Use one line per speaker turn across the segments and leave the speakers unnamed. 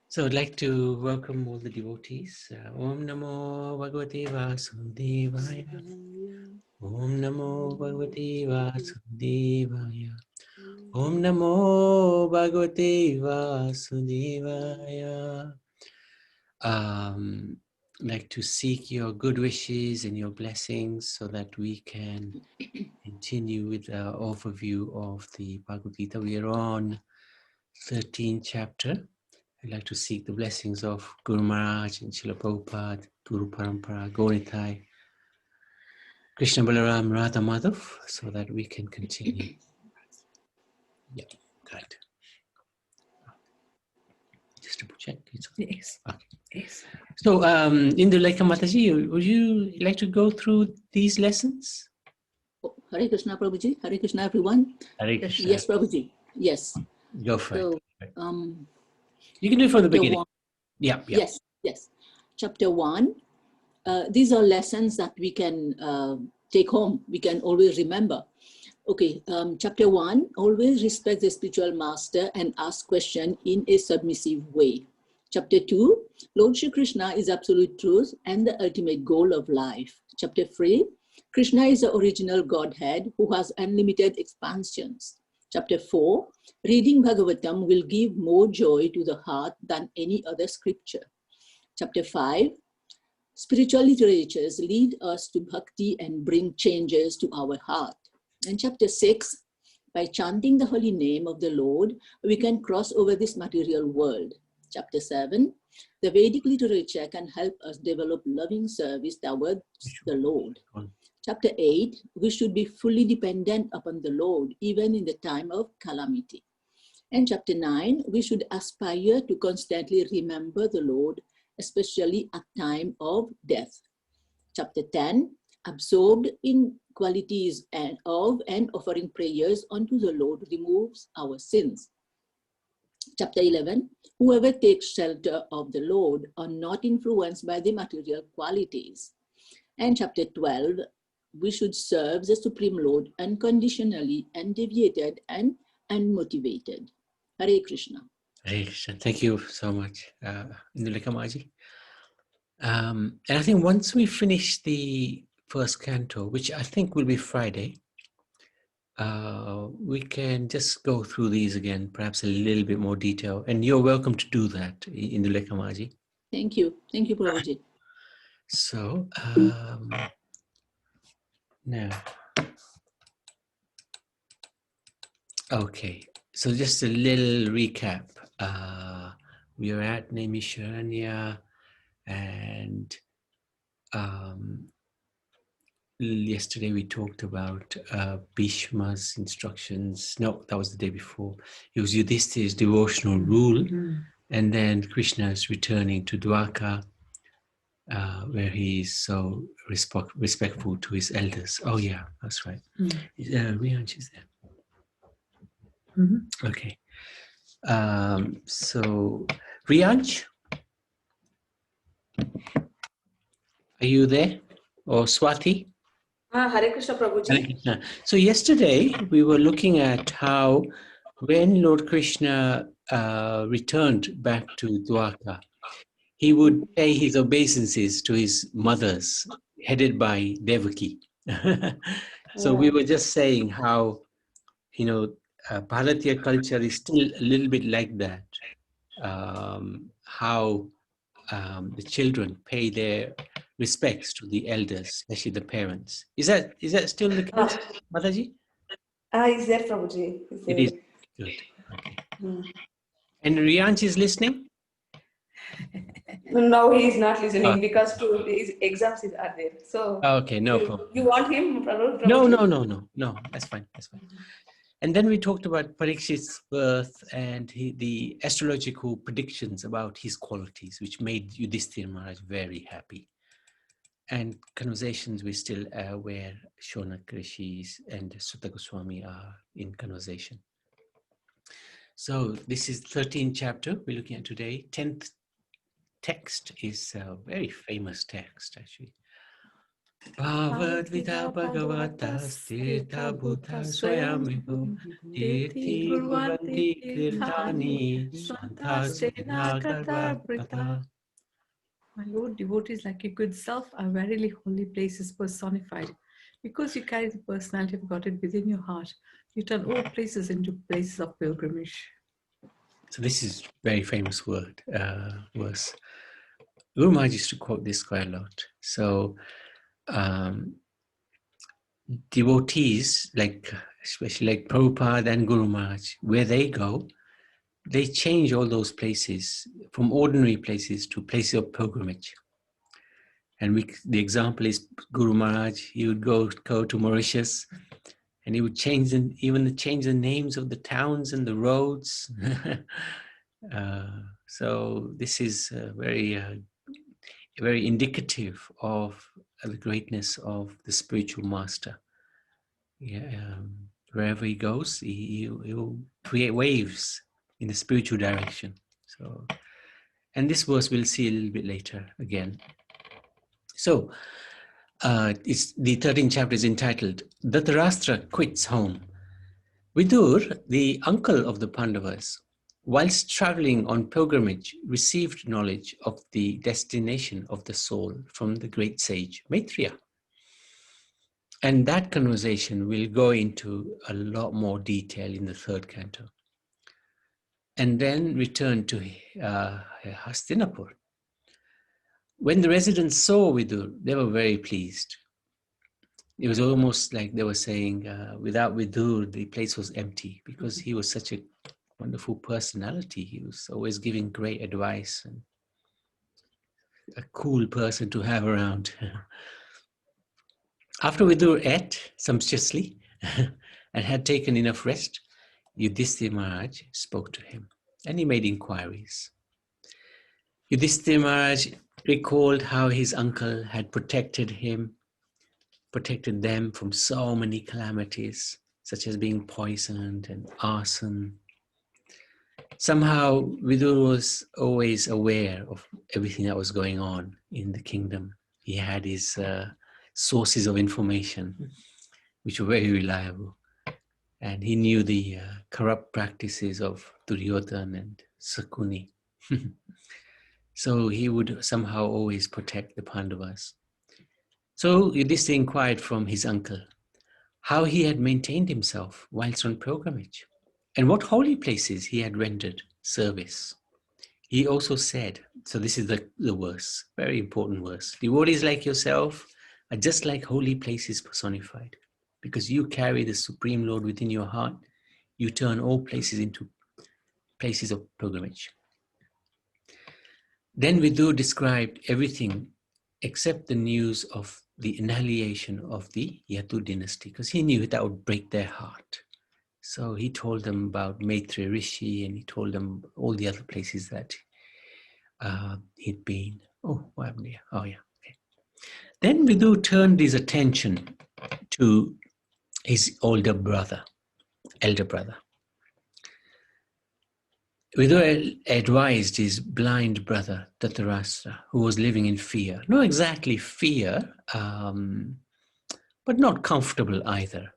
So I'd like to welcome all the devotees. Om Namo Bhagavate Vasudevaya. Om Namo Bhagavate Vasudevaya. Om Namo Bhagavate Vasudevaya. I'd like to seek your good wishes and your blessings so that we can continue with our overview of the Bhagavad Gita. We are on 13th chapter. I'd like to seek the blessings of Guru Maharaj and Srila Prabhupada, Guru Parampara, Gauritai, Krishna Balaram, Radha Madhav, so that we can continue. Yeah, right. Just to check. It's okay.
Yes.
Okay.
Yes.
So, Indulekha Mataji, would you like to go through these lessons?
Hare Krishna, Prabhuji. Hare Krishna, everyone.
Hare Krishna.
Yes, Prabhuji. Yes.
Go for
So,
it. You can do it from the beginning. Yeah.
Yes. Chapter 1. These are lessons that we can take home. We can always remember. Okay. Chapter 1. Always respect the spiritual master and ask questions in a submissive way. Chapter 2. Lord Shri Krishna is absolute truth and the ultimate goal of life. Chapter 3. Krishna is the original Godhead who has unlimited expansions. Chapter 4, reading Bhagavatam will give more joy to the heart than any other scripture. Chapter 5, spiritual literatures lead us to bhakti and bring changes to our heart. And chapter 6, by chanting the holy name of the Lord, we can cross over this material world. Chapter 7, the Vedic literature can help us develop loving service towards the Lord. Chapter 8, we should be fully dependent upon the Lord, even in the time of calamity. And chapter 9, we should aspire to constantly remember the Lord, especially at time of death. Chapter 10, absorbed in qualities and offering prayers unto the Lord removes our sins. Chapter 11, whoever takes shelter of the Lord are not influenced by the material qualities. And chapter 12, we should serve the Supreme Lord unconditionally, undeviated, and unmotivated. Hare Krishna.
Hare Krishna. Thank you so much, Indulekha Mataji. And I think once we finish the first canto, which I think will be Friday, we can just go through these again, perhaps a little bit more detail. And you're welcome to do that, Indulekha Mataji.
Thank you. Thank you, Prabhuji.
So, now, okay. So just a little recap. We are at Naimisharanya, and yesterday we talked about Bhishma's instructions. No, that was the day before. It was Yudhishthira's devotional rule, and then Krishna is returning to Dwarka, where he is so respectful to his elders. Oh yeah, that's right. Rianch is there. Okay. So Rianch, are you there? Or Swati?
Hare Krishna, Prabhuji.
Hare Krishna. So yesterday we were looking at how when Lord Krishna returned back to Dwarka, he would pay his obeisances to his mothers, headed by Devaki. So we were just saying how, Bharatiya culture is still a little bit like that. How the children pay their respects to the elders, especially the parents. Is that still the case, Mataji?
Is there, Prabhuji?
It is good. Okay. And Rianch is listening?
No, he is not listening because his exams are there. So
okay, no problem.
You want him, Prabhuji?
No. That's fine. And then we talked about Parikshit's birth and the astrological predictions about his qualities, which made Yudhishthira Maharaj very happy. And conversations we still where Shonak Rishis and Sutta Goswami are in conversation. So this is 13th chapter we're looking at today. 10th text is a very famous text, actually. Bhavad-vita Bhagavata Stirtha Bhuta Swayam Vibhu Tirthi Kurvanti Tirthani Swantas Nagarvata.
My Lord, devotees like your good self are verily holy places personified. Because you carry the personality of Godhead within your heart, you turn all places into places of pilgrimage.
So this is very famous verse. Guru Maharaj used to quote this quite a lot. So devotees, like especially like Prabhupada and Guru Maharaj, where they go, they change all those places from ordinary places to places of pilgrimage. And the example is Guru Maharaj. He would go to Mauritius, and he would change the names of the towns and the roads. So this is very indicative of the greatness of the spiritual master. Yeah, wherever he goes, he will create waves in the spiritual direction. So, and this verse we'll see a little bit later again. So, it's the 13th chapter is entitled Dhritarashtra Quits Home. Vidur, the uncle of the Pandavas, whilst traveling on pilgrimage, received knowledge of the destination of the soul from the great sage Maitreya. And that conversation will go into a lot more detail in the third canto. And then return to Hastinapur. When the residents saw Vidur, they were very pleased. It was almost like they were saying, without Vidur, the place was empty, because he was such a wonderful personality. He was always giving great advice and a cool person to have around. After Vidur ate sumptuously and had taken enough rest, Yudhishthira Maharaj spoke to him, and he made inquiries. Yudhishthira Maharaj recalled how his uncle had protected them from so many calamities, such as being poisoned and arson. Somehow, Vidur was always aware of everything that was going on in the kingdom. He had his sources of information, which were very reliable. And he knew the corrupt practices of Duryodhana and Sakuni. So he would somehow always protect the Pandavas. So Yudhishthira inquired from his uncle how he had maintained himself whilst on pilgrimage, and what holy places he had rendered service. He also said, so this is the verse, very important verse, devotees like yourself are just like holy places personified. Because you carry the Supreme Lord within your heart, you turn all places into places of pilgrimage. Then Vidur described everything except the news of the annihilation of the Yadu dynasty, because he knew that would break their heart. So he told them about Maitreya Rishi, and he told them all the other places that he'd been. Oh, what happened here? Oh, yeah. Okay. Then Vidur turned his attention to his elder brother. Vidur advised his blind brother, Dhritarashtra, who was living in fear. Not exactly fear, but not comfortable either,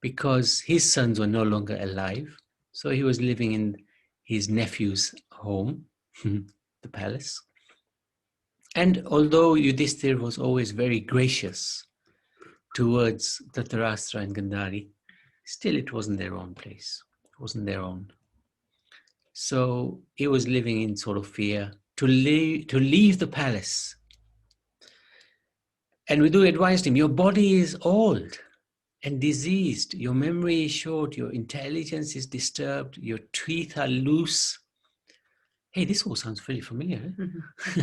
because his sons were no longer alive. So he was living in his nephew's home, the palace. And although Yudhishthira was always very gracious towards Dhritarashtra and Gandhari, still it wasn't their own place. It wasn't their own. So he was living in sort of fear to leave the palace. And Vidur advised him, your body is old and diseased, your memory is short, your intelligence is disturbed, your teeth are loose. Hey, this all sounds really familiar.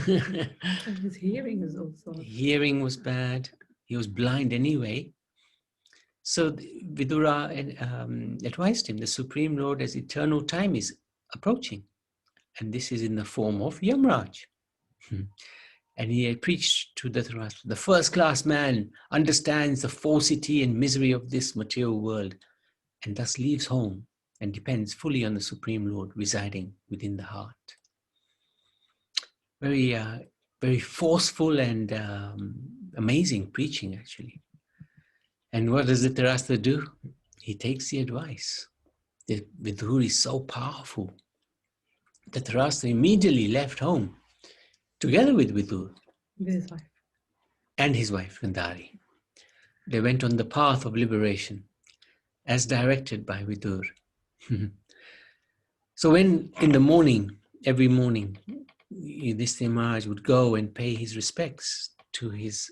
Eh?
And his hearing is also...
Hearing was bad. He was blind anyway. So Vidura advised him, the Supreme Lord, as eternal time is approaching. And this is in the form of Yamraj. And he had preached to Dhritarashtra, the first-class man understands the falsity and misery of this material world, and thus leaves home and depends fully on the Supreme Lord residing within the heart. Very, very forceful and amazing preaching actually. And what does Dhritarashtra do? He takes the advice. The Vidur is so powerful. Dhritarashtra immediately left home together with Vidur
With his wife.
and his wife Gandhari. They went on the path of liberation as directed by Vidur. So when in the morning, every morning, Yudhishthira Maharaj would go and pay his respects to his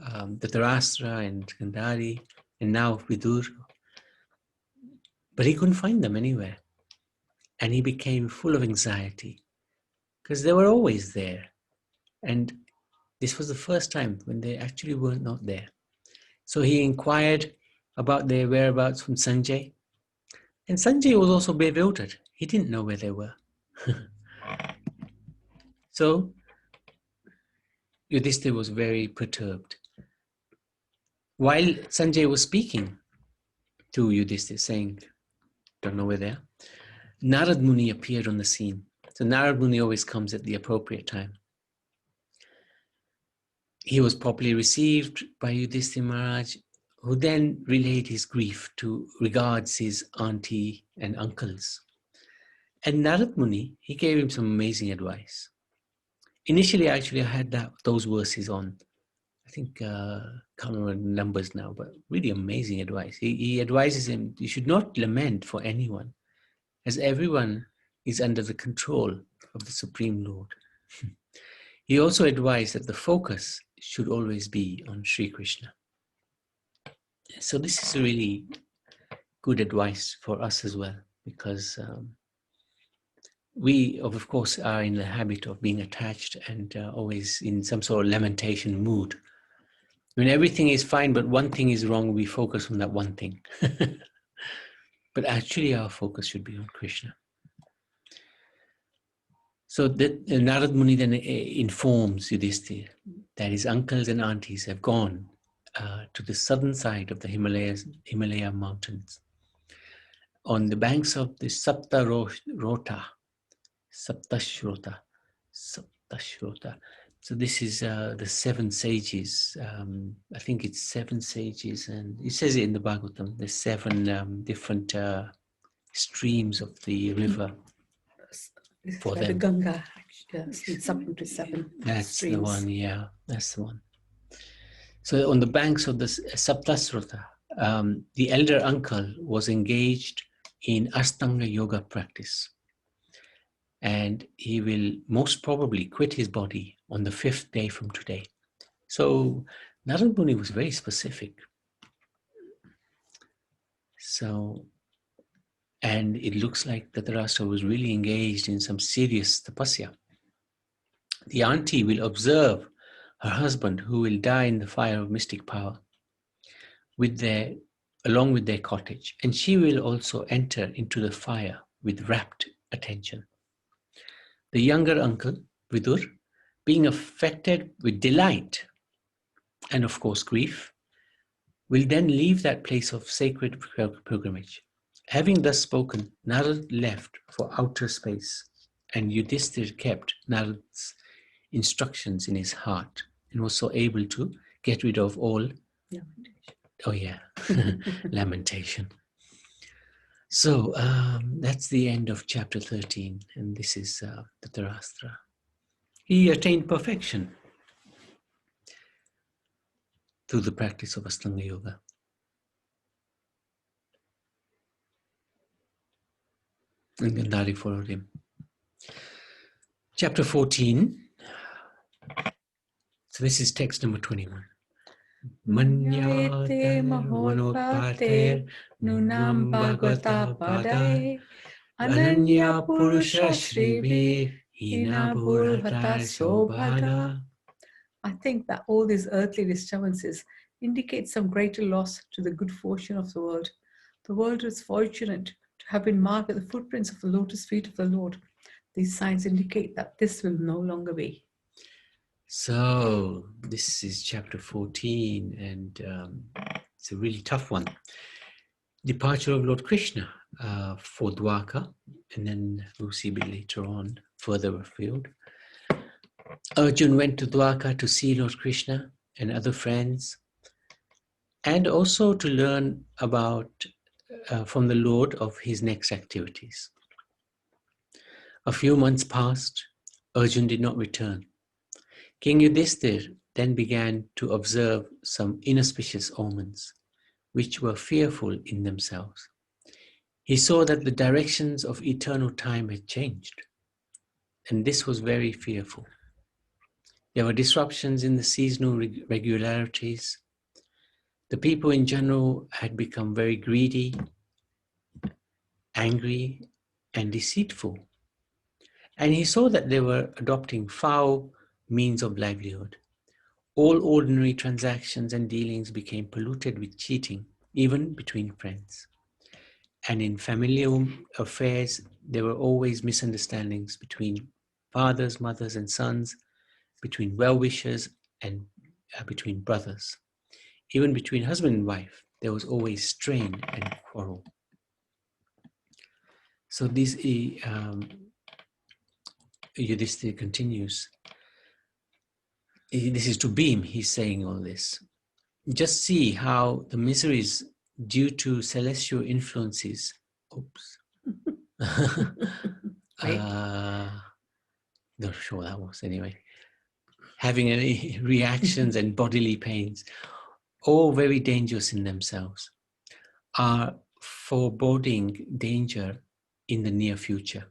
Dhritarashtra and Gandhari and now Vidur, but he couldn't find them anywhere. And he became full of anxiety because they were always there. And this was the first time when they actually were not there. So he inquired about their whereabouts from Sanjay. And Sanjay was also bewildered. He didn't know where they were. So Yudhishthira was very perturbed. While Sanjay was speaking to Yudhishthira, saying, don't know where they are, Narad Muni appeared on the scene. So Narad Muni always comes at the appropriate time. He was properly received by Yudhishthira Maharaj, who then relayed his grief to regards his auntie and uncles. And Narad Muni, he gave him some amazing advice. Initially, actually, I had those verses on. I think, can't remember the numbers now, but really amazing advice. He advises him, you should not lament for anyone, as everyone is under the control of the Supreme Lord. He also advised that the focus should always be on Sri Krishna. So this is really good advice for us as well, because we, of course, are in the habit of being attached and always in some sort of lamentation mood. When everything is fine, but one thing is wrong, we focus on that one thing. But actually our focus should be on Krishna. So that Narad Muni then informs Yudhishthira that his uncles and aunties have gone to the southern side of the Himalaya mountains, on the banks of the Saptashrota. So this is the seven sages. I think it's seven sages, and it says it in the Bhagavatam. There's seven different streams of the river for them.
The Ganga splits up into seven
That's
streams.
the one, yeah, that's the one. So on the banks of the Saptashrota, the elder uncle was engaged in Ashtanga yoga practice. And he will most probably quit his body on the 5th day from today. So Narad Muni was very specific. So, and it looks like Dhritarashtra was really engaged in some serious tapasya. The auntie will observe her husband, who will die in the fire of mystic power, along with their cottage, and she will also enter into the fire with rapt attention. The younger uncle, Vidur, being affected with delight and of course grief, will then leave that place of sacred pilgrimage. Having thus spoken, Narad left for outer space, and Yudhishthira kept Narad's instructions in his heart and was so able to get rid of all lamentation. So that's the end of chapter 13, and this is Dhritarashtra. He attained perfection through the practice of Ashtanga Yoga. And Gandhari followed him. Chapter 14. So this is text number 21.
Manyate mahotpate nunam bhagavata padai ananya purusha shribi hina burhata sobhada. I think that all these earthly disturbances indicate some greater loss to the good fortune of the world. The world is fortunate to have been marked with the footprints of the lotus feet of the Lord. These signs indicate that this will no longer be.
So this is chapter 14, and it's a really tough one. Departure of Lord Krishna for Dwarka, and then we'll see a bit later on further afield. Arjun went to Dwarka to see Lord Krishna, and other friends, and also to learn about from the Lord of his next activities. A few months passed. Arjun did not return. King Yudhishthir then began to observe some inauspicious omens, which were fearful in themselves. He saw that the directions of eternal time had changed, and this was very fearful. There were disruptions in the seasonal regularities. The people in general had become very greedy, angry, and deceitful. And he saw that they were adopting foul means of livelihood. All ordinary transactions and dealings became polluted with cheating, even between friends. And in familial affairs, there were always misunderstandings between fathers, mothers, and sons, between well-wishers and between brothers. Even between husband and wife, there was always strain and quarrel. So this Yudhishthira continues. This is to Bhim, he's saying all this. Just see how the miseries due to celestial influences, not sure that was anyway, having any reactions and bodily pains, all very dangerous in themselves, are foreboding danger in the near future.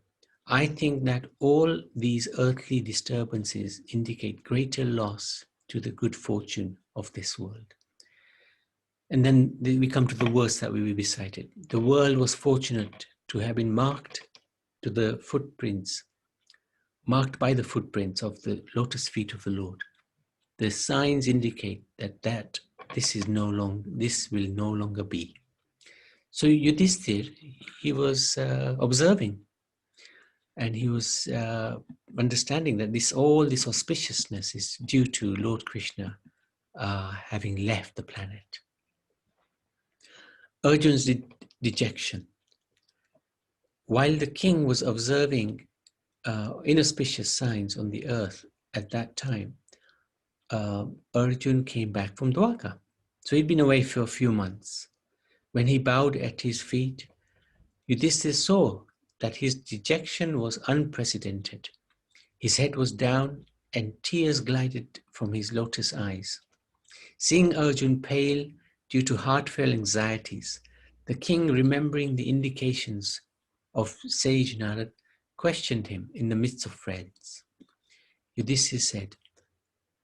I think that all these earthly disturbances indicate greater loss to the good fortune of this world. And then we come to the verse that we will be cited. The world was fortunate to have been marked by the footprints of the lotus feet of the Lord. The signs indicate that this will no longer be. So Yudhishthir, he was observing, and he was understanding that all this auspiciousness is due to Lord Krishna having left the planet. Arjun's dejection. While the king was observing inauspicious signs on the earth at that time, Arjun came back from Dwarka. So he'd been away for a few months. When he bowed at his feet, Yudhishthira saw that his dejection was unprecedented. His head was down and tears glided from his lotus eyes. Seeing Arjun pale due to heartfelt anxieties, the king, remembering the indications of sage Narad, questioned him in the midst of friends. Yudhishthira said,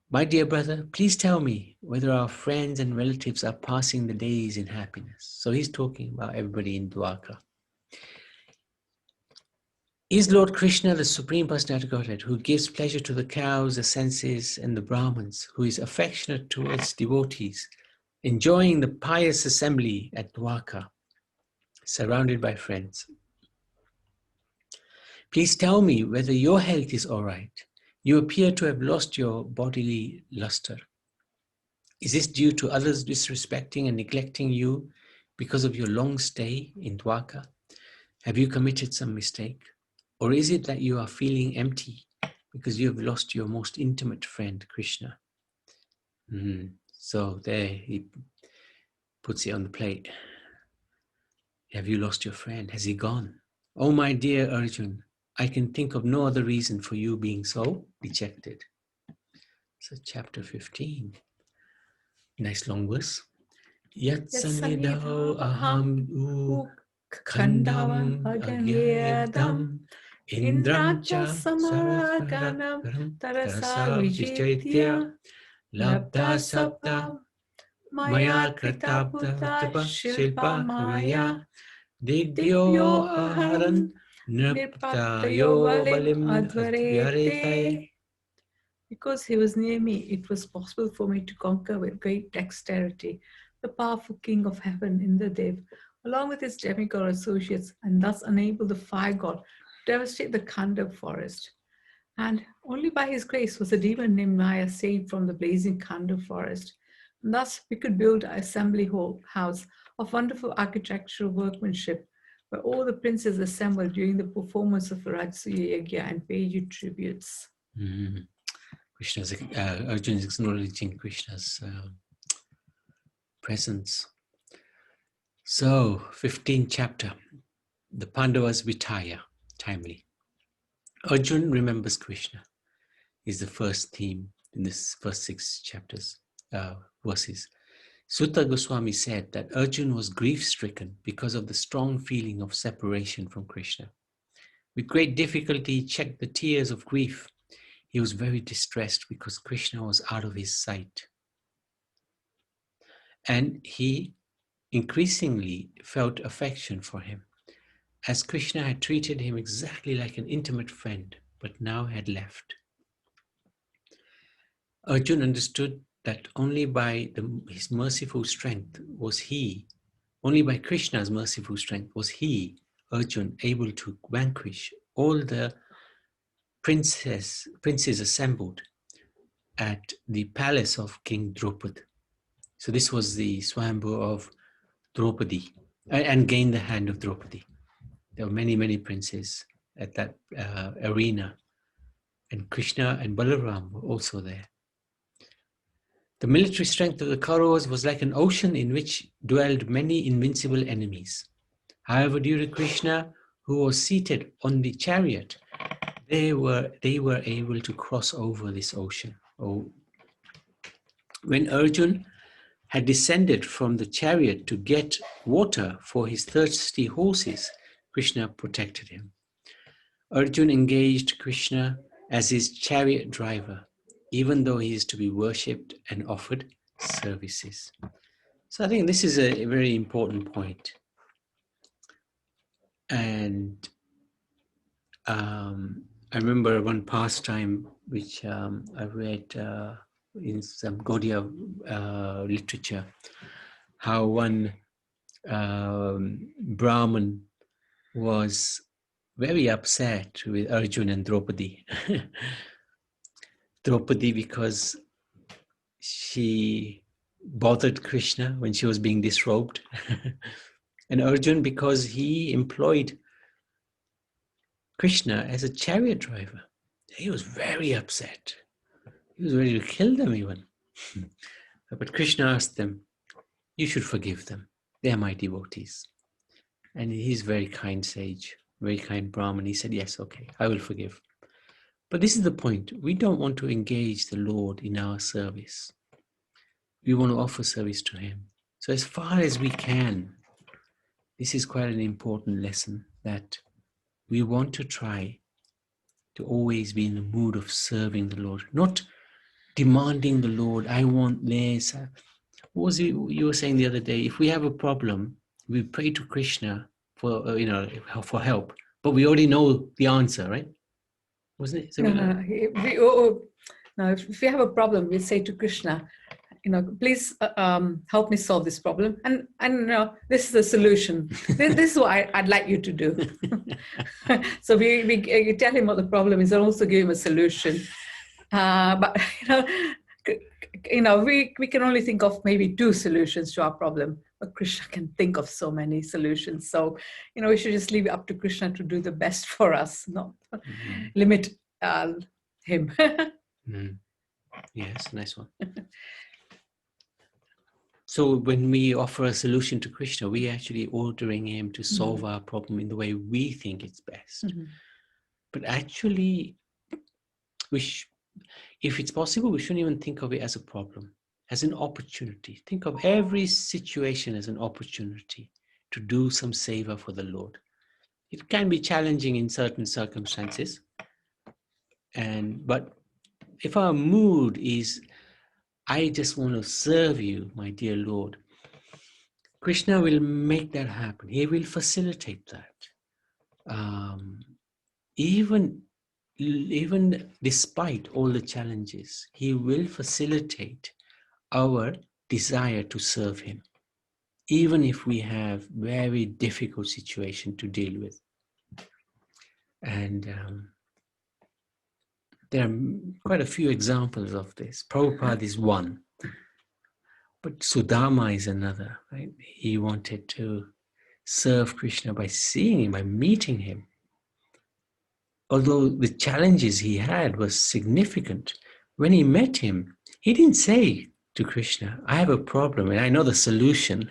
"My dear brother, please tell me whether our friends and relatives are passing the days in happiness." So he's talking about everybody in Dwarka. Is Lord Krishna the Supreme Personality of Godhead, who gives pleasure to the cows, the senses, and the Brahmins, who is affectionate towards devotees, enjoying the pious assembly at Dwarka, surrounded by friends? Please tell me whether your health is all right. You appear to have lost your bodily luster. Is this due to others disrespecting and neglecting you because of your long stay in Dwarka? Have you committed some mistake? Or is it that you are feeling empty because you have lost your most intimate friend, Krishna? So there he puts it on the plate. Have you lost your friend? Has he gone? Oh, my dear Arjun, I can think of no other reason for you being so dejected. So chapter 15. Nice long verse. Yat sanidao aham u khandam agyayadam indram cha samaraganam tarasa vijaitya labda sabda maya kritabda shilpa maya digbyo aharan nirpatayo balim advarete.
Because he was near me, it was possible for me to conquer with great dexterity the powerful king of heaven, Indradev, along with his demigod associates, and thus enable the fire god to devastate the Khandam forest. And only by his grace was a demon named Maya saved from the blazing Khandam forest. And thus we could build an assembly house of wonderful architectural workmanship, where all the princes assembled during the performance of Rajasuya Yagya and pay you tributes.
Arjuna is acknowledging Krishna's presence. So, 15th chapter, the Pandavas retire timely. Arjuna remembers Krishna is the first theme in this first 6 chapters, verses. Sutta Goswami said that Arjuna was grief-stricken because of the strong feeling of separation from Krishna. With great difficulty, he checked the tears of grief. He was very distressed because Krishna was out of his sight. And he increasingly felt affection for him, as Krishna had treated him exactly like an intimate friend, but now had left. Arjuna understood that only by his merciful strength was he, only by Krishna's merciful strength was he, Arjuna, able to vanquish all the princes assembled at the palace of King Draupadi. So this was the Swayambhu of Draupadi, and gained the hand of Draupadi. There were many, many princes at that arena, and Krishna and Balaram were also there. The military strength of the Kauravas was like an ocean in which dwelled many invincible enemies. However, due to Krishna, who was seated on the chariot, they were able to cross over this ocean. When Arjuna had descended from the chariot to get water for his thirsty horses, Krishna protected him. Arjuna engaged Krishna as his chariot driver, even though he is to be worshipped and offered services. So I think this is a very important point. And I remember one pastime which I read in some Gaudiya literature, how one Brahmin was very upset with Arjuna and Draupadi. Draupadi because she bothered Krishna when she was being disrobed. And Arjuna because he employed Krishna as a chariot driver. He was very upset. He was ready to kill them even. But Krishna asked them, you should forgive them. They are my devotees. And he's a very kind sage, very kind Brahmin. He said, yes, okay, I will forgive. But this is the point. We don't want to engage the Lord in our service. We want to offer service to him. So as far as we can, this is quite an important lesson, that we want to try to always be in the mood of serving the Lord, not demanding the Lord, I want this. What was it you were saying the other day? If we have a problem, we pray to Krishna for for help, but we already know the answer, right? Wasn't it?
No, if we have a problem, we say to Krishna, please help me solve this problem, and this is the solution. This is what I'd like you to do. So we tell him what the problem is, and also give him a solution. But we can only think of maybe 2 solutions to our problem, but Krishna can think of so many solutions. So we should just leave it up to Krishna to do the best for us, not limit him.
Yes, nice one. So when we offer a solution to Krishna, we are actually ordering him to solve our problem in the way we think it's best. But actually, if it's possible, we shouldn't even think of it as a problem, as an opportunity. Think of every situation as an opportunity to do some seva for the Lord. It can be challenging in certain circumstances, but if our mood is, I just want to serve you, my dear Lord, Krishna will make that happen. He will facilitate that. Even despite all the challenges, he will facilitate our desire to serve him, even if we have very difficult situation to deal with. And there are quite a few examples of this. Prabhupada is one, but Sudama is another, right? He wanted to serve Krishna by seeing him, by meeting him. Although the challenges he had were significant, when he met him, he didn't say to Krishna, I have a problem and I know the solution.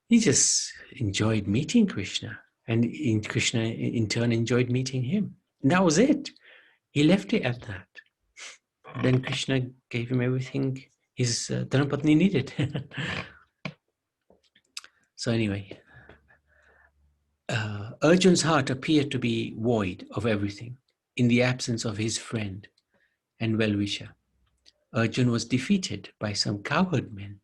He just enjoyed meeting Krishna, and Krishna in turn enjoyed meeting him. And that was it. He left it at that. Then Krishna gave him everything his Dharmapatni needed. So anyway, Arjun's heart appeared to be void of everything in the absence of his friend and well-wisher. Arjun was defeated by some cowherd men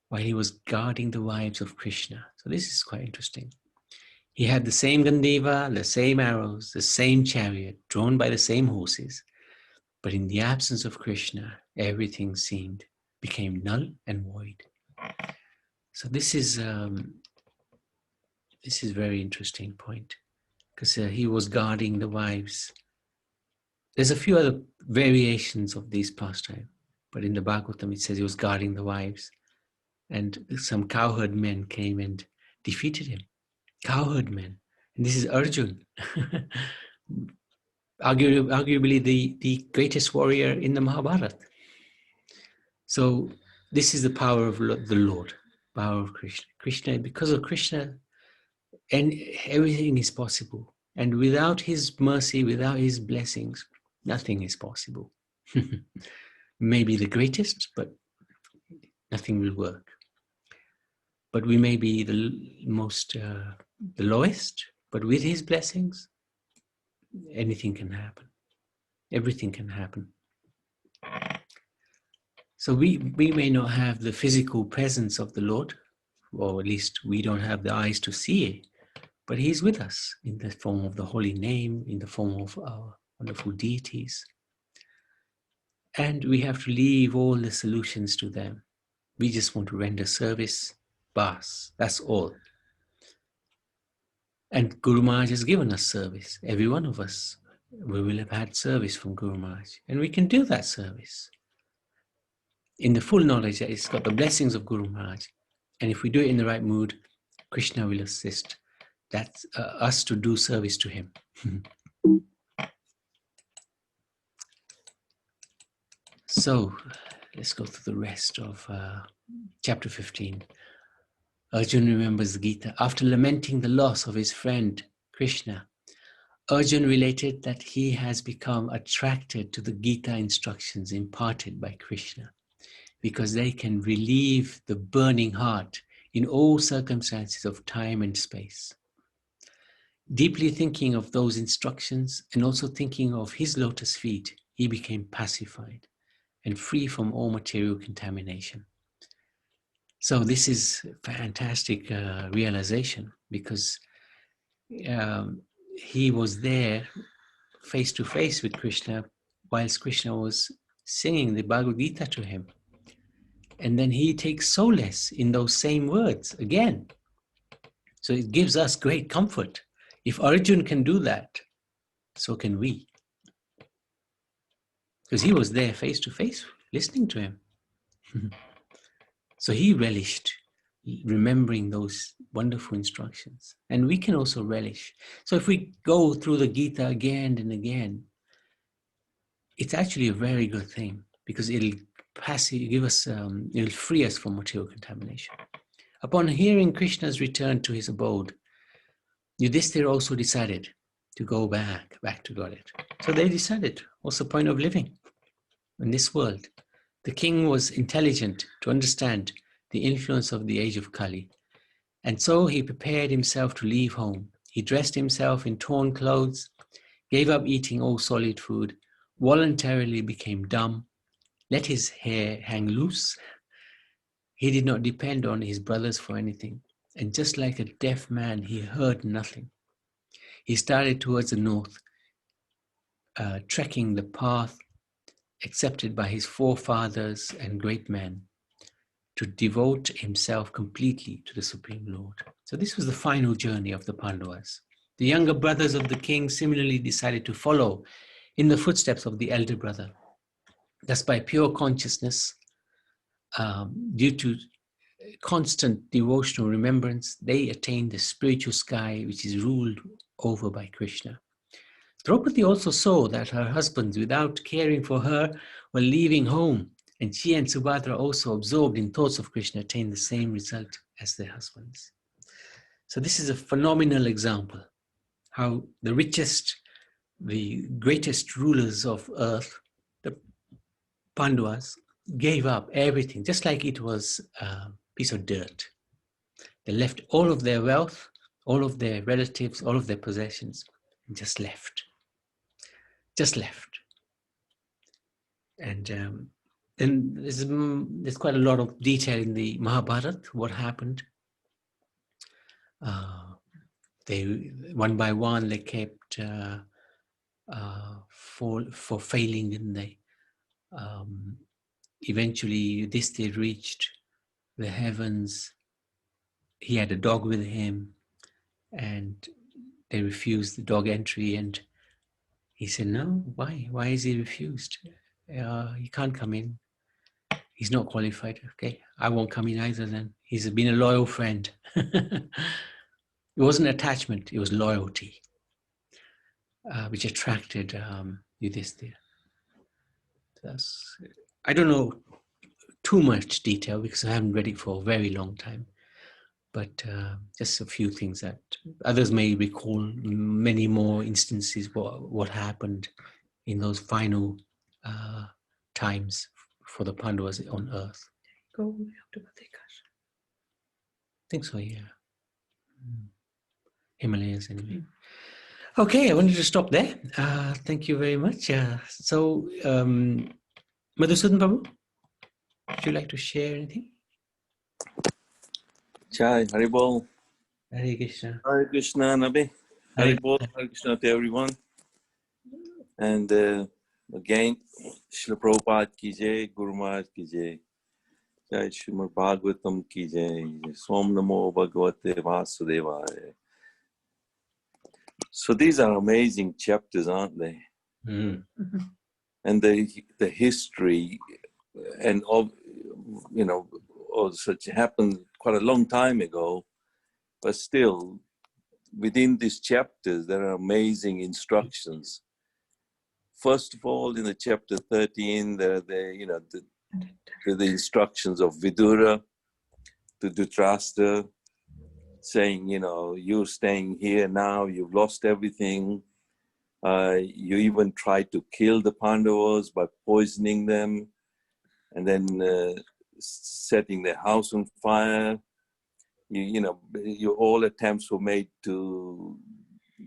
while he was guarding the wives of Krishna. So this is quite interesting. He had the same Gandhiva, the same arrows, the same chariot, drawn by the same horses. But in the absence of Krishna, everything became null and void. So this is a very interesting point, because he was guarding the wives. There's a few other variations of these pastime, but in the Bhagavatam it says he was guarding the wives, and some cowherd men came and defeated him. Cowherd men, and this is Arjun, arguably the greatest warrior in the Mahabharata. So this is the power of the Lord, power of Krishna. Krishna, because of Krishna, and everything is possible. And without his mercy, without his blessings, nothing is possible. Maybe the greatest, but nothing will work. But we may be the lowest, but with his blessings, anything can happen. Everything can happen. So we may not have the physical presence of the Lord, or at least we don't have the eyes to see it, but he's with us in the form of the holy name, in the form of our wonderful deities. And we have to leave all the solutions to them. We just want to render service, bas, that's all. And Guru Maharaj has given us service. Every one of us, we will have had service from Guru Maharaj, and we can do that service in the full knowledge that it's got the blessings of Guru Maharaj. And if we do it in the right mood, Krishna will assist us to do service to him. So let's go through the rest of chapter 15. Arjun remembers the Gita. After lamenting the loss of his friend Krishna, Arjun related that he has become attracted to the Gita instructions imparted by Krishna, because they can relieve the burning heart in all circumstances of time and space. Deeply thinking of those instructions and also thinking of his lotus feet, he became pacified and free from all material contamination. So this is a fantastic realization, because he was there face to face with Krishna whilst Krishna was singing the Bhagavad Gita to him. And then he takes solace in those same words again. So it gives us great comfort. If Arjun can do that, so can we. Because he was there face to face, listening to him. So he relished remembering those wonderful instructions. And we can also relish. So if we go through the Gita again and again, it's actually a very good thing, because it'll it'll free us from material contamination. Upon hearing Krishna's return to his abode, Yudhishthira also decided to go back to Godhead. So they decided, what's the point of living in this world? The king was intelligent to understand the influence of the age of Kali. And so he prepared himself to leave home. He dressed himself in torn clothes, gave up eating all solid food, voluntarily became dumb, let his hair hang loose. He did not depend on his brothers for anything. And just like a deaf man, he heard nothing. He started towards the north, trekking the path accepted by his forefathers and great men, to devote himself completely to the Supreme Lord. So this was the final journey of the Pandavas. The younger brothers of the king similarly decided to follow in the footsteps of the elder brother. Thus, by pure consciousness, due to constant devotional remembrance, they attained the spiritual sky, which is ruled over by Krishna. Draupadi also saw that her husbands, without caring for her, were leaving home, and she and Subhadra, also absorbed in thoughts of Krishna, attained the same result as their husbands. So this is a phenomenal example, how the richest, the greatest rulers of earth, the Pandavas, gave up everything, just like it was a piece of dirt. They left all of their wealth, all of their relatives, all of their possessions, and just left. Just left. And then there's quite a lot of detail in the Mahabharata, what happened. They, one by one, they kept for failing, didn't they? Eventually, they reached the heavens. He had a dog with him, and they refused the dog entry. And he said, "No, why? Why is he refused? He can't come in. He's not qualified. Okay, I won't come in either then. He's been a loyal friend." It wasn't attachment, it was loyalty, which attracted Yudhishthira. I don't know too much detail because I haven't read it for a very long time, but just a few things that others may recall, many more instances what happened in those final times for the Pandavas on earth.
Go all the way up to Badrikash.
I think so, yeah. Himalayas, anyway. Okay, I wanted to stop there. Thank you very much. So, Madhusudan Babu, would you like to share anything?
Jai, Haribol.
Hare Krishna.
Hare Krishna, Nabi. Haribol, Hare Krishna to everyone. And again, Srila Prabhupada ki jai, Guru Maharaj ki jai. Jai Srimad Bhagavatam ki jai. Som Namo Bhagavate Vasudevaya. So these are amazing chapters, aren't they?
Mm.
And the history and all, all such happened quite a long time ago, but still within these chapters there are amazing instructions. First of all, in the chapter 13, there are the instructions of Vidura to Dhritarashtra, saying, you're staying here now, you've lost everything. You even tried to kill the Pandavas by poisoning them and then setting their house on fire. Your all attempts were made to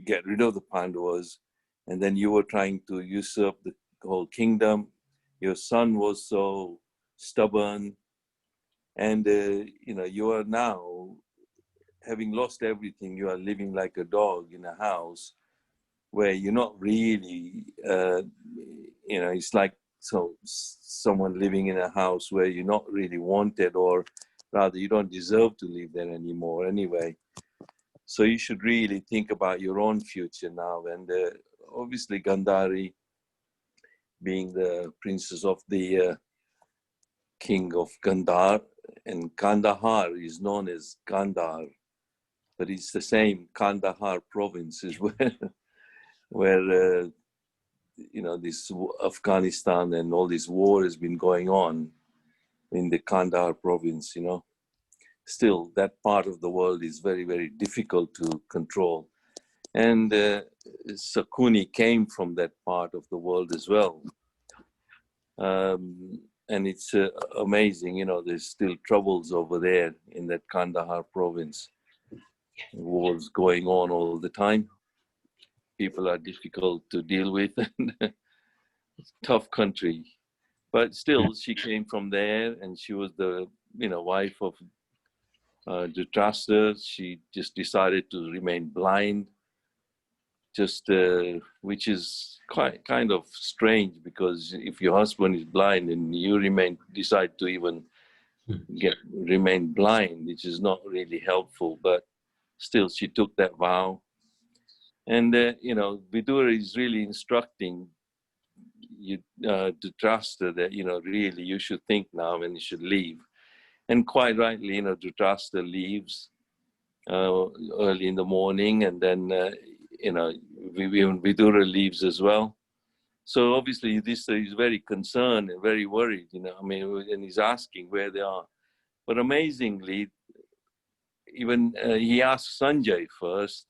get rid of the Pandavas, and then you were trying to usurp the whole kingdom. Your son was so stubborn, and you are now, having lost everything, you are living like a dog in a house where you're not really, it's like someone living in a house where you're not really wanted, or rather you don't deserve to live there anymore anyway. So you should really think about your own future now. And obviously Gandhari, being the princess of the king of Gandhar, and Kandahar is known as Gandhar, but it's the same Kandahar province is where this Afghanistan and all this war has been going on in the Kandahar province. Still that part of the world is very, very difficult to control. And Sakuni came from that part of the world as well. And it's amazing, there's still troubles over there in that Kandahar province. Wars going on all the time. People are difficult to deal with. Tough country. But still, she came from there, and she was the wife of Dhritarashtra. She just decided to remain blind, which is kind of strange, because if your husband is blind and you decide to even remain blind, which is not really helpful. But still, she took that vow. And Vidura is really instructing Dhritarashtra that really you should think now and you should leave. And quite rightly, Dhritarashtra leaves early in the morning, and then even Vidura leaves as well. So obviously this is very concerned and very worried, I mean, and he's asking where they are. But amazingly, even he asks Sanjay first,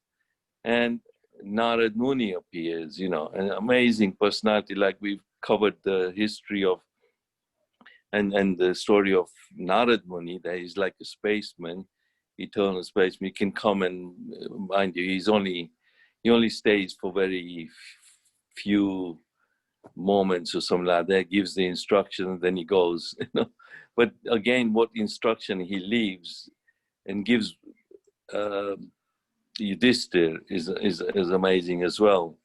and Narad Muni appears, an amazing personality. Like we've covered the history of and the story of Narad Muni, that he's like a spaceman, eternal spaceman. He can come and mind you, he only stays for very few moments or something like that, gives the instruction, and then he goes. But again, what instruction he leaves and gives Yudhishthir is amazing as well.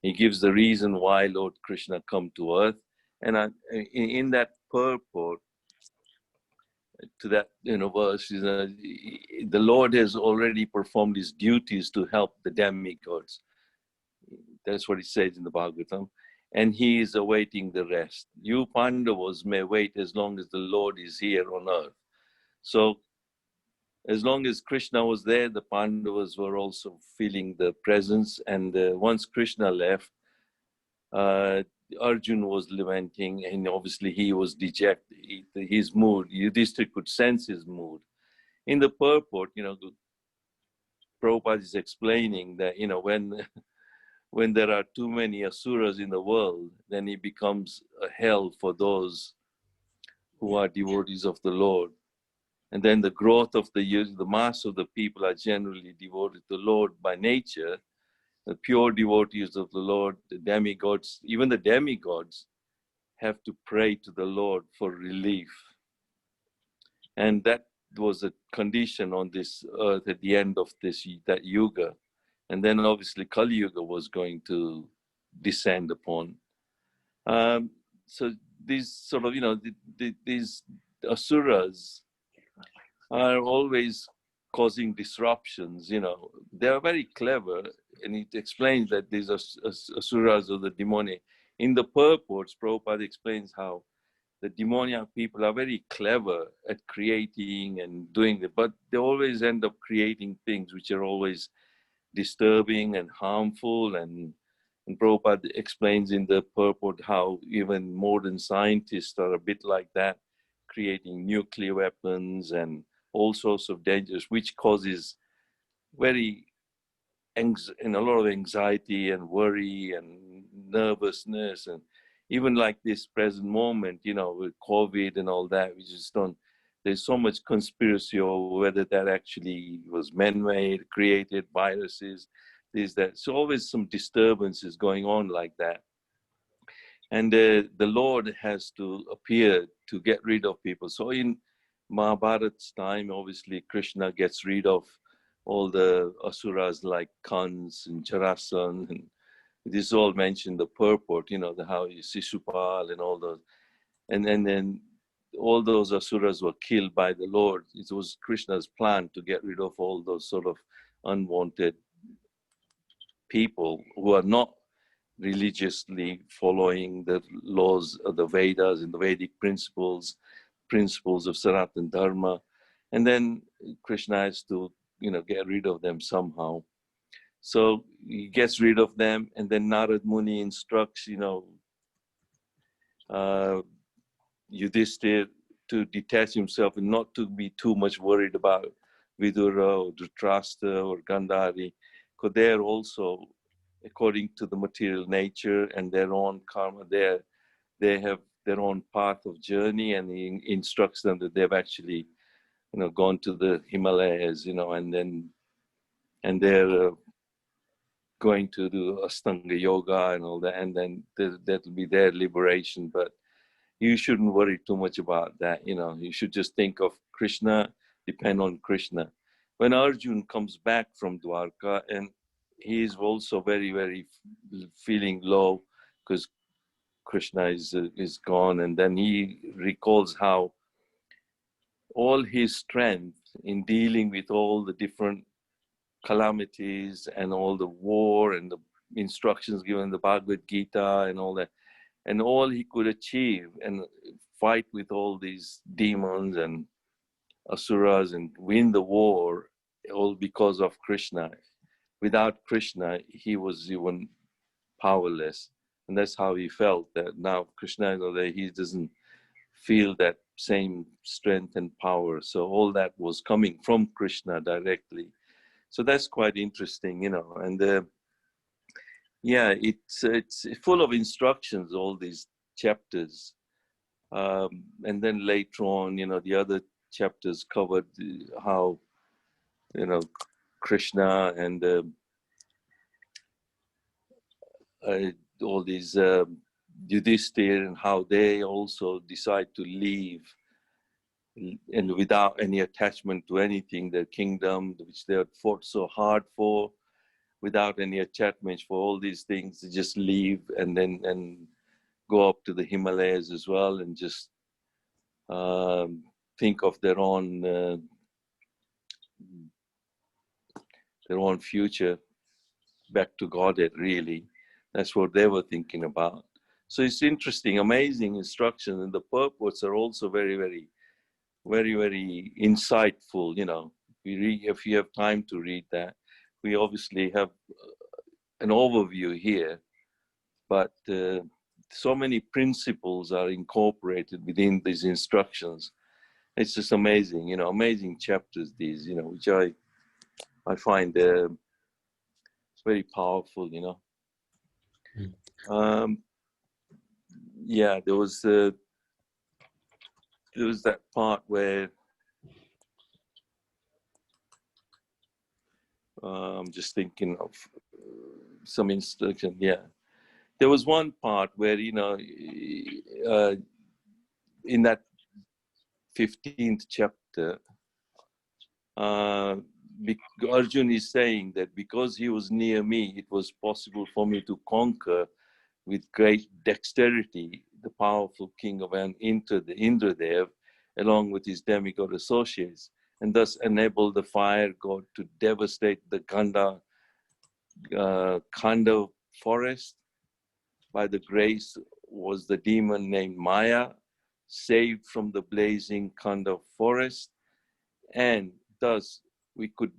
He gives the reason why Lord Krishna come to earth, and in that purport to that verse, the Lord has already performed his duties to help the demigods. That's what he says in the Bhagavatam. And he is awaiting the rest. You Pandavas may wait as long as the Lord is here on earth. So as long as Krishna was there, the Pandavas were also feeling the presence. And once Krishna left, Arjun was lamenting, and obviously he was dejected. His mood, Yudhishthira could sense his mood. In the purport, Prabhupada is explaining that, when there are too many asuras in the world, then it becomes a hell for those who are devotees of the Lord. And then the growth of the mass of the people are generally devoted to the Lord by nature. The pure devotees of the Lord, the demigods, even the demigods have to pray to the Lord for relief. And that was a condition on this earth at the end of that yuga. And then obviously Kali Yuga was going to descend upon. So these sort of, these asuras are always causing disruptions, They are very clever, and it explains that these asuras or the demoniac. In the purports, Prabhupada explains how the demoniac people are very clever at creating and doing it, but they always end up creating things which are always disturbing and harmful. And Prabhupada explains in the purport how even modern scientists are a bit like that, creating nuclear weapons and all sorts of dangers, which causes a lot of anxiety and worry and nervousness. And even like this present moment, with COVID and all that, we just don't, there's so much conspiracy over whether that actually was man-made, created, viruses, this, that. So always some disturbances going on like that. And the Lord has to appear to get rid of people. So in Mahabharat's time, obviously Krishna gets rid of all the asuras like Kans and Jarasan, and this is all mentioned the purport, how Sishupal and all those. And then all those asuras were killed by the Lord. It was Krishna's plan to get rid of all those sort of unwanted people who are not religiously following the laws of the Vedas and the Vedic principles of Sanatana Dharma. And then Krishna has to, get rid of them somehow. So he gets rid of them, and then Narad Muni instructs, Yudhishthir to detach himself and not to be too much worried about Vidura or Dhritarashtra or Gandhari, because they're also, according to the material nature and their own karma, they have their own path of journey, and he instructs them that they've actually, gone to the Himalayas, and they're going to do Astanga Yoga and all that, and then that'll be their liberation. But you shouldn't worry too much about that. You should just think of Krishna, depend on Krishna. When Arjun comes back from Dwarka, and he is also very, very feeling low because Krishna is gone, and then he recalls how all his strength in dealing with all the different calamities and all the war and the instructions given in the Bhagavad Gita and all that, and all he could achieve and fight with all these demons and asuras and win the war, all because of Krishna. without Krishna, he was even powerless. And that's how he felt, that now Krishna is there, he doesn't feel that same strength and power. So all that was coming from Krishna directly. So that's quite interesting, you know. And yeah, it's full of instructions, all these chapters. And then later on, you know, the other chapters covered how, you know, Krishna and all these Yudhishthir, and how they also decide to leave, and without any attachment to anything, their kingdom, which they had fought so hard for, without any attachment for all these things, they just leave and then go up to the Himalayas as well, and just think of their own future, back to Godhead, really. That's what they were thinking about. So it's interesting, amazing instruction, and the purports are also very, very, very, very insightful. You know, if you have time to read that, we obviously have an overview here, but so many principles are incorporated within these instructions. It's just amazing, you know, amazing chapters these, you know, which I find it's very powerful, you know. Yeah, there was that part where I'm just thinking of some instruction. Yeah, there was one part where, you know, in that 15th chapter, Arjun is saying that because he was near me, it was possible for me to conquer with great dexterity the powerful king of Indradev, along with his demigod associates, and thus enable the fire god to devastate the Khanda forest. By the grace was the demon named Maya, saved from the blazing Khanda forest, and thus we could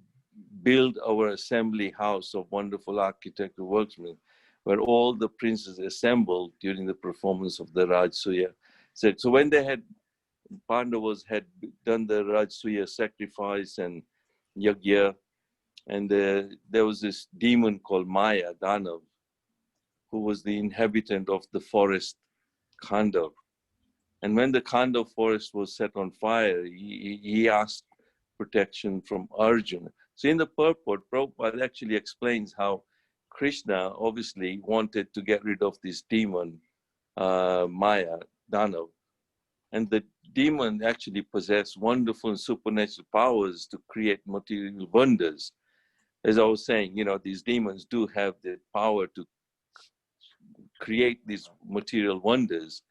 build our assembly house of wonderful architectural workmen, where all the princes assembled during the performance of the Rajsuya. So when they had, Pandavas had done the Rajsuya sacrifice and yagya, and there was this demon called Maya, Danav, who was the inhabitant of the forest Khandav. And when the Khandav forest was set on fire, he asked protection from Arjuna. So in the purport, Prabhupada actually explains how Krishna obviously wanted to get rid of this demon, Maya, Danav. And the demon actually possessed wonderful and supernatural powers to create material wonders. As I was saying, you know, these demons do have the power to create these material wonders.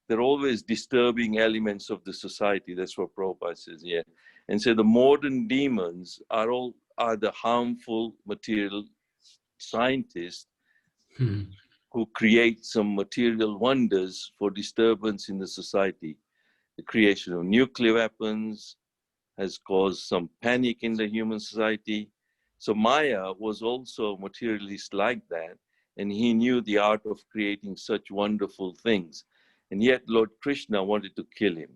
They're always disturbing elements of the society. That's what Prabhupada says, yeah. And so the modern demons are the harmful material scientists who create some material wonders for disturbance in the society. The creation of nuclear weapons has caused some panic in the human society. So Maya was also a materialist like that, and he knew the art of creating such wonderful things. And yet Lord Krishna wanted to kill him.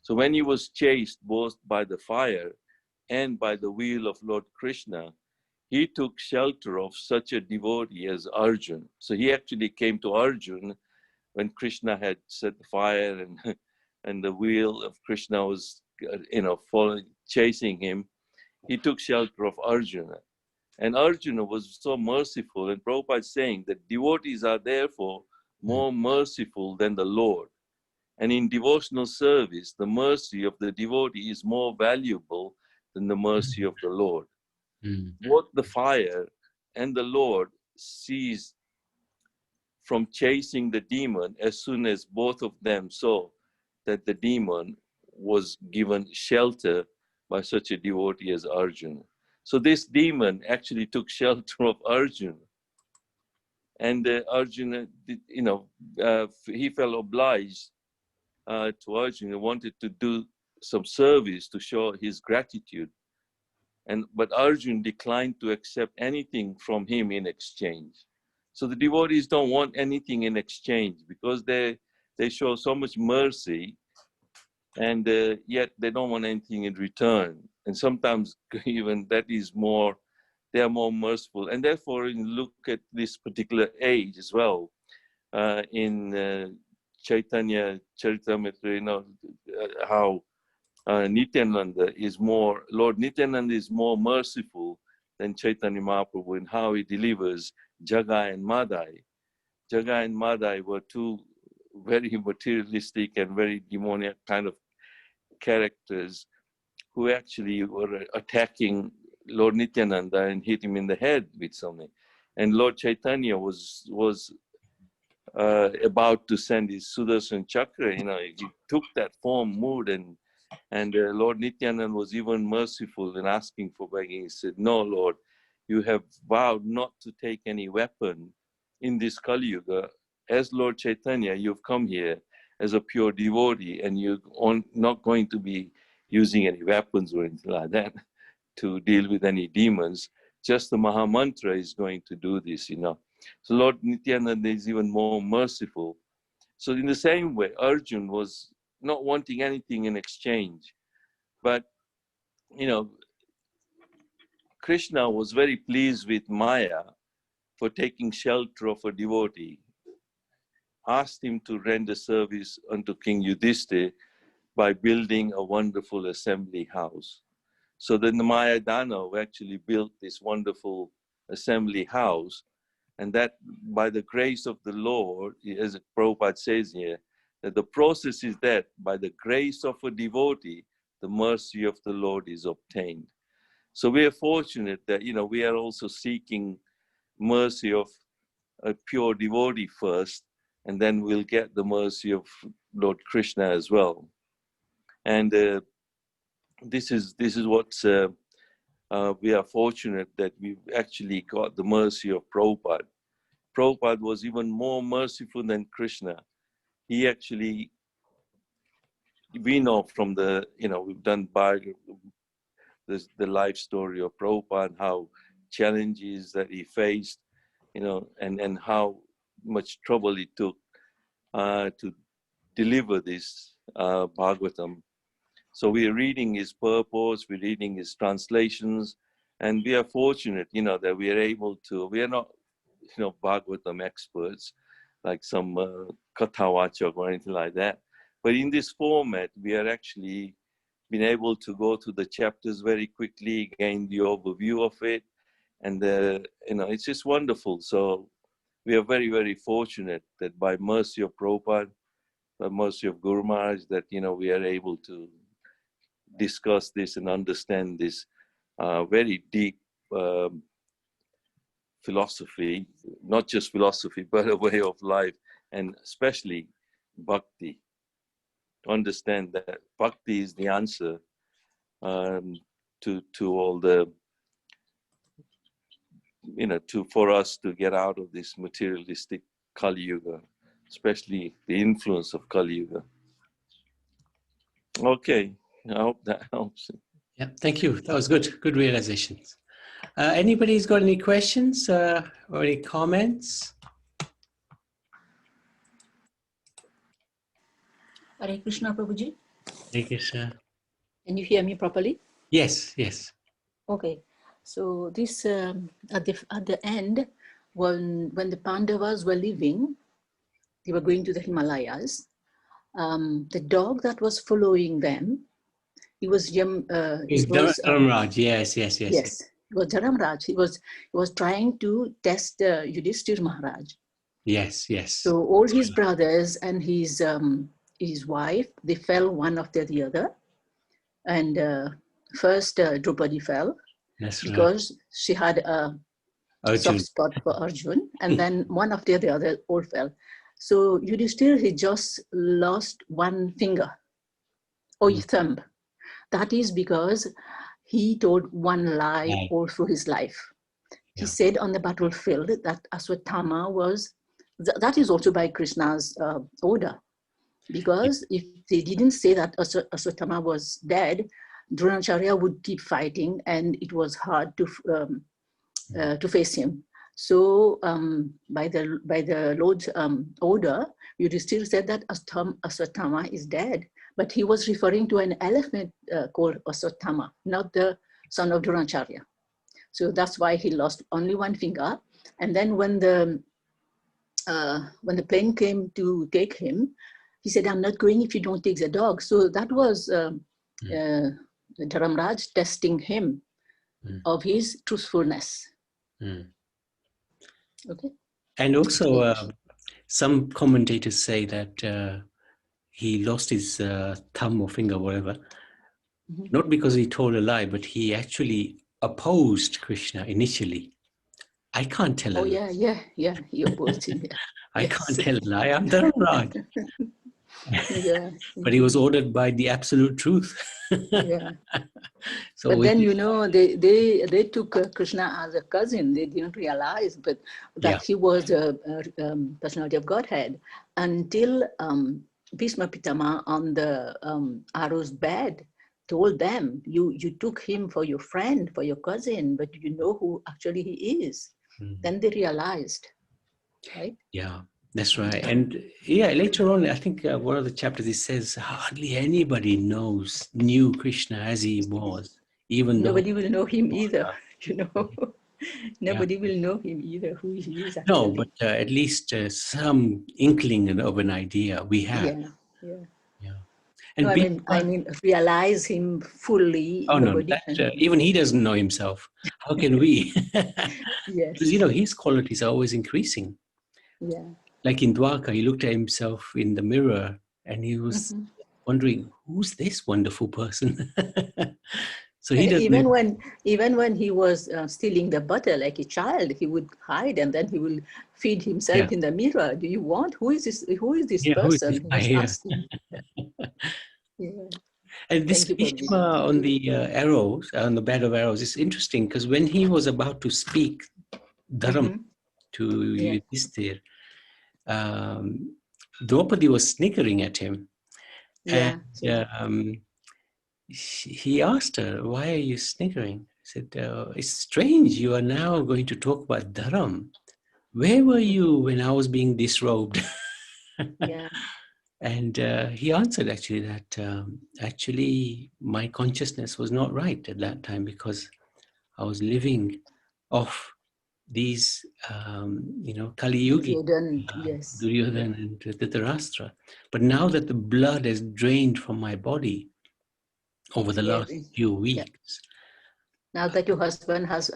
So when he was chased both by the fire and by the wheel of Lord Krishna, he took shelter of such a devotee as Arjun. So he actually came to Arjun when Krishna had set the fire and the wheel of Krishna was, you know, chasing him. He took shelter of Arjuna. And Arjuna was so merciful, and Prabhupada is saying that devotees are therefore more merciful than the Lord. And in devotional service, the mercy of the devotee is more valuable than the mercy of the Lord. Both the fire and the Lord ceased from chasing the demon as soon as both of them saw that the demon was given shelter by such a devotee as Arjuna. So this demon actually took shelter of Arjuna. And Arjuna, you know, he felt obliged to Arjuna, wanted to do some service to show his gratitude. But Arjun declined to accept anything from him in exchange. So the devotees don't want anything in exchange because they show so much mercy, and yet they don't want anything in return. And sometimes even that is more, they are more merciful. And therefore, look at this particular age as well. In Chaitanya Charitamrita, how Nityananda is more, Lord Nityananda is more merciful than Chaitanya Mahaprabhu in how he delivers Jagai and Madai. Jagai and Madai were two very materialistic and very demoniac kind of characters who actually were attacking Lord Nityananda and hit him in the head with something. And Lord Chaitanya was about to send his Sudarshan Chakra, he took that form, mood, and Lord Nityananda was even merciful in asking for begging. He said, "No, Lord, you have vowed not to take any weapon in this Kali Yuga. As Lord Chaitanya, you've come here as a pure devotee, and you're not going to be using any weapons or anything like that to deal with any demons. Just the Maha Mantra is going to do this, So Lord Nityananda is even more merciful. So in the same way, Arjun was not wanting anything in exchange. But, Krishna was very pleased with Maya for taking shelter of a devotee, asked him to render service unto King Yudhishthira by building a wonderful assembly house. So then the Maya Danav actually built this wonderful assembly house, and that by the grace of the Lord, as Prabhupada says here, that the process is that by the grace of a devotee, the mercy of the Lord is obtained. So we are fortunate that, we are also seeking mercy of a pure devotee first, and then we'll get the mercy of Lord Krishna as well. And this is what's, we are fortunate that we've actually got the mercy of Prabhupada. Prabhupada was even more merciful than Krishna. He actually, we know from the, we've done the life story of Prabhupada, how challenges that he faced, and how much trouble he took to deliver this Bhagavatam. So we are reading his purpose, we're reading his translations, and we are fortunate, that we are able to, we are not, Bhagavatam experts, like some Kathawachak or anything like that. But in this format, we are actually been able to go through the chapters very quickly, gain the overview of it. And, it's just wonderful. So we are very, very fortunate that by mercy of Prabhupada, by mercy of Guru Maharaj, that, we are able to discuss this and understand this very deep philosophy, not just philosophy, but a way of life, and especially bhakti. Understand that bhakti is the answer to all the, for us to get out of this materialistic Kali Yuga, especially the influence of Kali Yuga. Okay, I hope that helps.
Yeah, thank you. That was good. Good realizations. Anybody's got any questions or any comments?
Hare Krishna, Prabhuji.
Hare Krishna.
Can you hear me properly?
Yes, yes.
Okay. So this at the end, when the Pandavas were leaving, they were going to the Himalayas. The dog that was following them, it was
Dharamraj. Yes.
It was Dharamraj. He was trying to test Yudhishthira Maharaj.
Yes.
So all his brothers and his wife, they fell one after the other. And first Draupadi fell. That's because she had a soft spot for Arjun. And then one after the other all fell. So Yudhishthira, he just lost one finger or thumb. That is because he told one lie all through his life. He said on the battlefield that Aswatthama was, that is also by Krishna's order. Because if they didn't say that Aswatthama was dead, Dronacharya would keep fighting, and it was hard to face him. So by the Lord's order, Yudhishthira said that Aswathama is dead, but he was referring to an elephant called Aswathama, not the son of Dronacharya. So that's why he lost only one finger. And then when the plane came to take him, he said, "I'm not going if you don't take the dog." So that was Dharamraj testing him of his truthfulness. Okay.
And also, some commentators say that he lost his thumb or finger, whatever, not because he told a lie, but he actually opposed Krishna initially. I can't tell a lie.
Yeah, he opposed him. Yeah.
I can't tell a lie. I'm Dharamraj.
Yeah.
But he was ordered by the absolute truth.
Yeah.
So
but then, they took Krishna as a cousin. They didn't realize that he was a personality of Godhead until Bhishma Pitama on the arrow's bed told them, you took him for your friend, for your cousin, but you know who actually he is. Then they realized, right?
Yeah, that's right. And later on, I think one of the chapters, it says hardly anybody knew Krishna as he was, even
nobody will know him either,
though.
Nobody will know him either, who he is actually.
No, but at least some inkling of an idea we have.
Yeah.
And
no, I mean, realize him fully.
Oh no,
nobody can.
even he doesn't know himself. How can we?
Yes.
Because his qualities are always increasing.
Yeah.
Like in Dwarka, he looked at himself in the mirror and he was wondering, who's this wonderful person? So he doesn't
even when he was stealing the butter like a child, he would hide and then he will feed himself in the mirror. Do you want? Who is this person? He was asking.
And this Bhishma on the arrows, on the bed of arrows, is interesting because when he was about to speak Dharam to Yudhishthira, Draupadi was snickering at him. And he asked her, "Why are you snickering?" He said, "It's strange. You are now going to talk about Dharam. Where were you when I was being disrobed?" And he answered actually that actually my consciousness was not right at that time because I was living off these, Kali Yugi, Duryodhana and Dhritarashtra. But now that the blood has drained from my body over the last few weeks.
Now that your husband has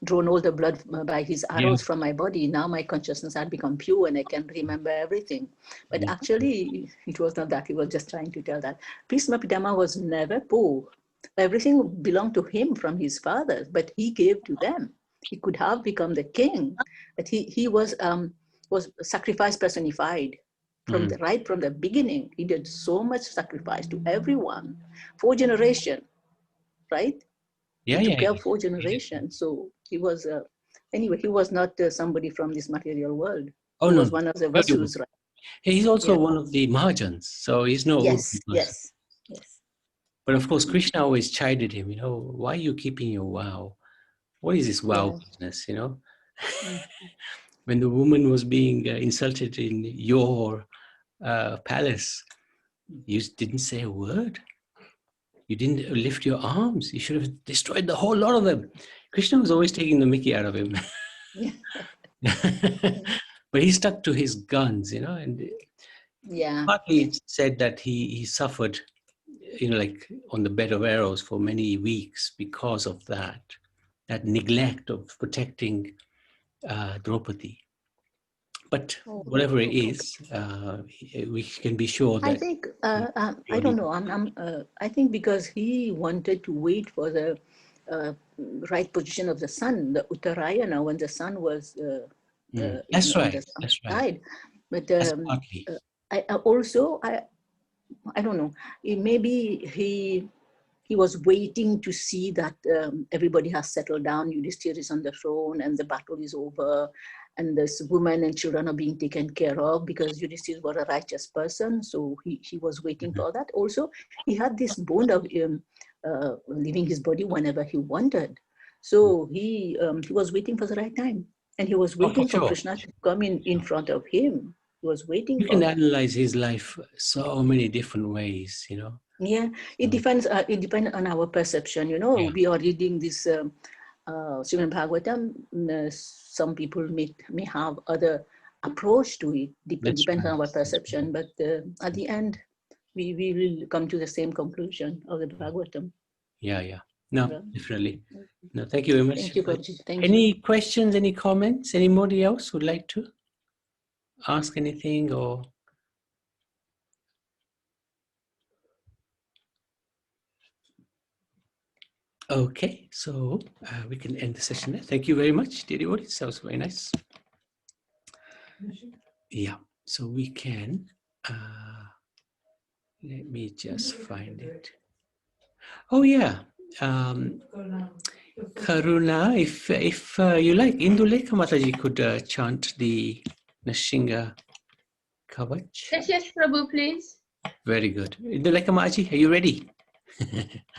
drawn all the blood by his arrows from my body, now my consciousness had become pure and I can remember everything. But actually, it was not that. He was just trying to tell that. Bhishma Pitama was never poor. Everything belonged to him from his fathers, but he gave to them. He could have become the king, but he was sacrifice personified. Right from the beginning, he did so much sacrifice to everyone. 4 generations, right? He took care of 4 generations. So he was, anyway, he was not somebody from this material world. He was one of the Vasus, right?
He's also one of the Mahajans, so he's no
yes.
But of course, Krishna always chided him, why are you keeping your vow? What is this vow business, When the woman was being insulted in your palace, you didn't say a word. You didn't lift your arms. You should have destroyed the whole lot of them. Krishna was always taking the mickey out of him. But he stuck to his guns, and partly it said that he suffered, like on the bed of arrows for many weeks because of that neglect of protecting Draupadi. But whatever it is, we can be sure that...
I think, I don't know, I think because he wanted to wait for the right position of the sun, the Uttarayana, when the sun was
that's right.
Side. But
partly.
I don't know, maybe he he was waiting to see that everybody has settled down, Yudhishthira is on the throne and the battle is over, and this women and children are being taken care of, because Yudhishthira was a righteous person. So he was waiting for that. Also, he had this bond of leaving his body whenever he wanted. So he was waiting for the right time. And he was waiting for Krishna to come in front of him. He was waiting
You can analyze his life so many different ways, you know.
Yeah, it depends. It depends on our perception. You know, we are reading this Srimad Bhagavatam. Some people may have other approach to it. Depends on our perception. But at the end, we will come to the same conclusion of the Bhagavatam.
Yeah. No, definitely. No, thank you very much.
Thank you, Prabhuji. Thank you.
Any questions, any comments? Anybody else would like to ask anything or? Okay, so we can end the session there. Thank you very much, dear devotees. That was very nice. Yeah, so we can, let me just find it. Oh yeah, Karuna, if you like, Indulekha Mataji could chant the Nashinga Kavach.
Yes, Prabhu, please.
Very good. Indulekha Mataji, are you ready?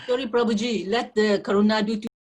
Sorry, Prabhuji, let the Karuna do